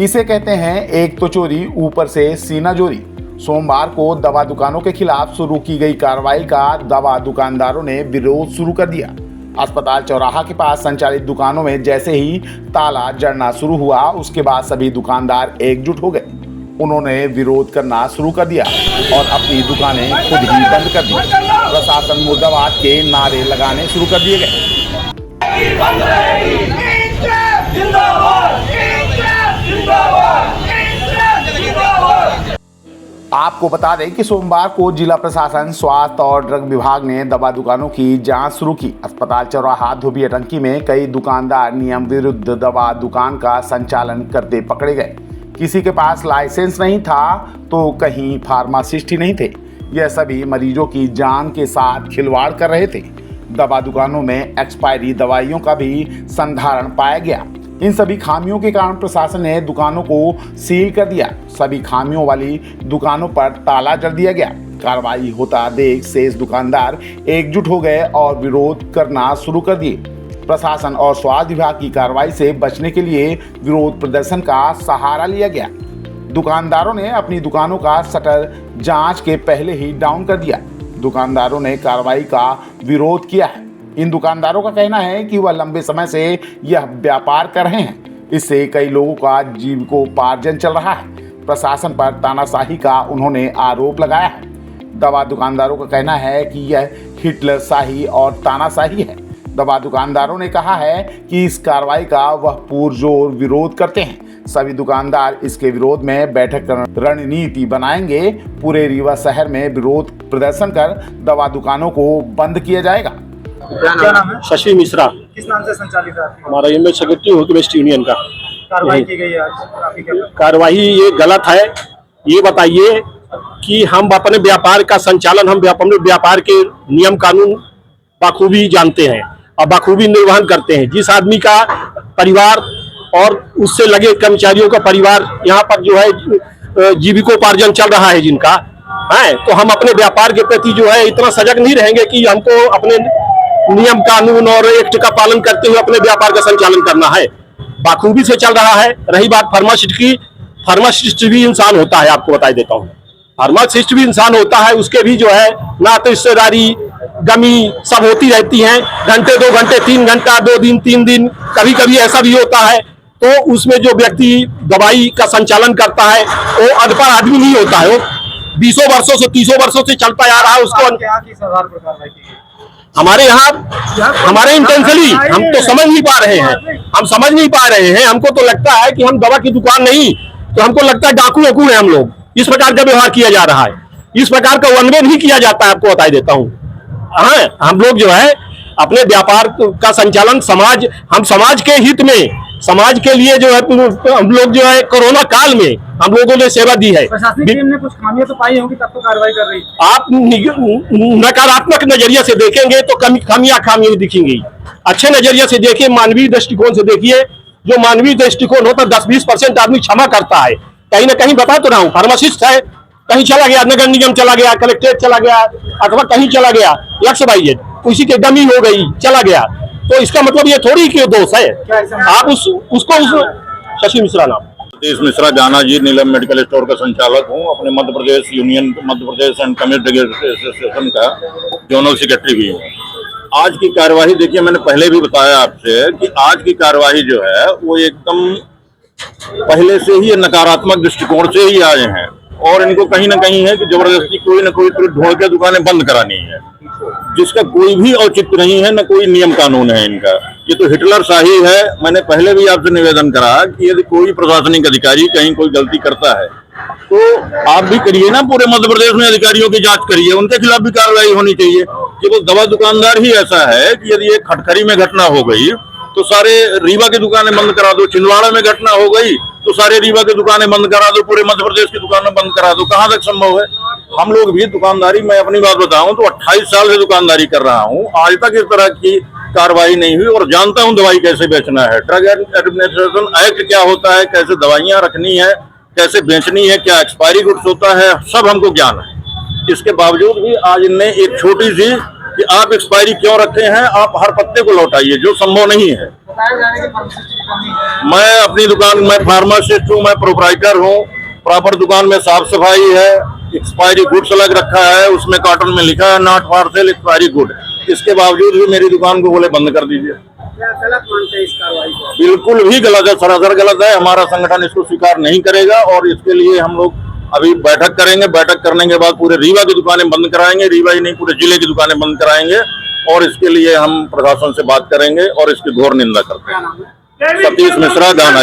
इसे कहते हैं एक तो चोरी ऊपर से सीना जोरी। सोमवार को दवा दुकानों के खिलाफ शुरू की गई कार्रवाई का दवा दुकानदारों ने विरोध शुरू कर दिया। अस्पताल चौराहा के पास संचालित दुकानों में जैसे ही ताला जड़ना शुरू हुआ, उसके बाद सभी दुकानदार एकजुट हो गए। उन्होंने विरोध करना शुरू कर दिया और अपनी दुकानें खुद ही बंद कर दी। प्रशासन मुर्दाबाद के नारे लगाने शुरू कर दिए गए। आपको बता दें कि सोमवार को जिला प्रशासन, स्वास्थ्य और ड्रग विभाग ने दवा दुकानों की जांच शुरू की। अस्पताल चौराहा धोबी अटंकी में कई दुकानदार नियम विरुद्ध दवा दुकान का संचालन करते पकड़े गए। किसी के पास लाइसेंस नहीं था तो कहीं फार्मासिस्ट ही नहीं थे। यह सभी मरीजों की जान के साथ खिलवाड़ कर रहे थे। दवा दुकानों में एक्सपायरी दवाइयों का भी संधारण पाया गया। इन सभी खामियों के कारण प्रशासन ने दुकानों को सील कर दिया। सभी खामियों वाली दुकानों पर ताला जड़ दिया गया। कार्रवाई होता देख शेष दुकानदार एकजुट हो गए और विरोध करना शुरू कर दिए। प्रशासन और स्वास्थ्य विभाग की कार्रवाई से बचने के लिए विरोध प्रदर्शन का सहारा लिया गया। दुकानदारों ने अपनी दुकानों का शटर जांच के पहले ही डाउन कर दिया। दुकानदारों ने कार्रवाई का विरोध किया है। इन दुकानदारों का कहना है कि वह लंबे समय से यह व्यापार कर रहे हैं। इससे कई लोगों का जीविकोपार्जन चल रहा है। प्रशासन पर तानाशाही का उन्होंने आरोप लगाया है। दवा दुकानदारों का कहना है कि यह हिटलरशाही और तानाशाही है। दवा दुकानदारों ने कहा है कि इस कार्रवाई का वह पुरजोर विरोध करते हैं। सभी दुकानदार इसके विरोध में बैठक कर रणनीति बनाएंगे। पूरे रीवा शहर में विरोध प्रदर्शन कर दवा दुकानों को बंद किया जाएगा। क्या नाम है? शशि मिश्रा। किस नाम से संचालित है आपकी? हमारा इमेज सेक्रेटरी होगी वेस्ट यूनियन का। कार्रवाई की गई है आज काफी क्या? कार्रवाई ये गलत है। ये बताइए कि हम अपने व्यापार का संचालन, हम अपने व्यापार के नियम कानून बखूबी जानते हैं और बखूबी निर्वहन करते हैं। जिस आदमी का परिवार और उससे लगे कर्मचारियों का परिवार यहाँ पर जो है जीविकोपार्जन चल रहा है जिनका है, तो हम अपने व्यापार के प्रति जो है इतना सजग नहीं रहेंगे कि हमको अपने नियम कानून और एक्ट का पालन करते हुए अपने व्यापार का संचालन करना है। बखूबी से चल रहा है। रही बात फार्मासिस्ट की, फार्मासिस्ट भी इंसान होता है, आपको बता देता हूँ। फार्मासिस्ट भी इंसान होता है, उसके भी जो है ना तो रिश्तेदारी गमी सब होती रहती हैं। घंटे 2 घंटे 3 घंटा 2 दिन 3 दिन कभी कभी ऐसा भी होता है। तो उसमें जो व्यक्ति दवाई का संचालन करता है वो अनपढ़ आदमी नहीं होता है। वो 20 वर्षों से 30 वर्षों से चलता आ रहा है। उसको हमारे यहाँ हमारे इंटेंशनली हम तो समझ नहीं पा रहे हैं। हम समझ नहीं पा रहे हैं। हमको तो लगता है कि हम दवा की दुकान नहीं, तो हमको लगता है डाकू वाकू है हम लोग। इस प्रकार का व्यवहार किया जा रहा है। इस प्रकार का वनवे नहीं किया जाता है, आपको बता देता हूँ। हाँ, हम लोग जो है अपने व्यापार का संचालन हम समाज के हित में, समाज के लिए जो है हम लोग जो है कोरोना काल में हम लोगों ने सेवा दी है। प्रशासनिक टीम ने कुछ खामियां तो पाई होंगी, तब तो कार्रवाई कर रही है। आप नकारात्मक नजरिए से देखेंगे तो खामियां दिखेंगी। अच्छे नजरिए से देखिए, मानवीय दृष्टिकोण से देखिए। जो मानवीय दृष्टिकोण होता है 10-20% आदमी क्षमा करता है। कहीं ना कहीं बता तो रहा हूँ, फार्मासिस्ट है, कहीं चला गया, नगर निगम चला गया, कलेक्ट्रेट चला गया, अथवा कहीं चला गया, XYZ, उसी की डमी हो गई, चला गया, तो इसका मतलब ये थोड़ी कि दोष है। आप उसको शशि मिश्रा नाम। सतीश मिश्रा जाना जी, नीलम मेडिकल स्टोर का संचालक हूँ। अपने Madhya Pradesh union, Madhya Pradesh and community association का जोनल सेक्रेटरी भी हूँ। आज की कार्यवाही देखिए, मैंने पहले भी बताया आपसे कि आज की कार्यवाही जो है वो एकदम पहले से ही नकारात्मक दृष्टिकोण से ही आए हैं और इनको कहीं ना कहीं है कि जबरदस्ती कोई ना कोई ढोल के दुकानें बंद करानी है, जिसका कोई भी औचित्य नहीं है, न कोई नियम कानून है इनका। ये तो हिटलरशाही है। मैंने पहले भी आपसे निवेदन करा कि यदि कोई प्रशासनिक अधिकारी कहीं कोई गलती करता है तो आप भी करिए ना, पूरे मध्य प्रदेश में अधिकारियों की जांच करिए, उनके खिलाफ भी कार्रवाई होनी चाहिए। केवल दवा दुकानदार ही ऐसा है कि यदि एक खटखरी में घटना हो गई तो सारे रीवा की दुकानें बंद करा दो, छिंदवाड़ा में घटना हो गई तो सारे रीवा की दुकानें बंद करा दो, पूरे मध्य प्रदेश की दुकानें बंद करा दो। कहाँ तक संभव है? हम लोग भी दुकानदारी, मैं अपनी बात बताऊं तो 28 साल से दुकानदारी कर रहा हूं, आज तक इस तरह की कार्रवाई नहीं हुई और जानता हूं दवाई कैसे बेचना है। ड्रग एडमिनिस्ट्रेशन एक्ट क्या होता है, कैसे दवाइयां रखनी है, कैसे बेचनी है, क्या एक्सपायरी गुड्स होता है, सब हमको ज्ञान है। इसके बावजूद भी आज इनने एक छोटी सी कि आप एक्सपायरी क्यों रखे हैं, आप हर पत्ते को लौटाइए, जो संभव नहीं है। बताया जा रहा है कि फार्मासिस्ट की कमी है। मैं अपनी दुकान में फार्मासिस्ट हूँ, मैं प्रोपराइटर हूँ। प्रॉपर दुकान में साफ सफाई है, एक्सपायरी गुड्स अलग रखा है, उसमें कार्टन में लिखा है not for sale expiry good. इसके बावजूद भी मेरी दुकान को बोले बंद कर दीजिए। क्या गलत मानते हैं इस कार्रवाई को? बिल्कुल भी गलत है, सरासर गलत है। हमारा संगठन इसको स्वीकार नहीं करेगा और इसके लिए हम लोग अभी बैठक करेंगे। बैठक करने के बाद पूरे रीवा की दुकानें बंद कराएंगे, रीवा ही नहीं पूरे जिले की दुकानें बंद कराएंगे और इसके लिए हम प्रशासन से बात करेंगे और इसकी घोर निंदा करते हैं। सतीश मिश्रा, गाना।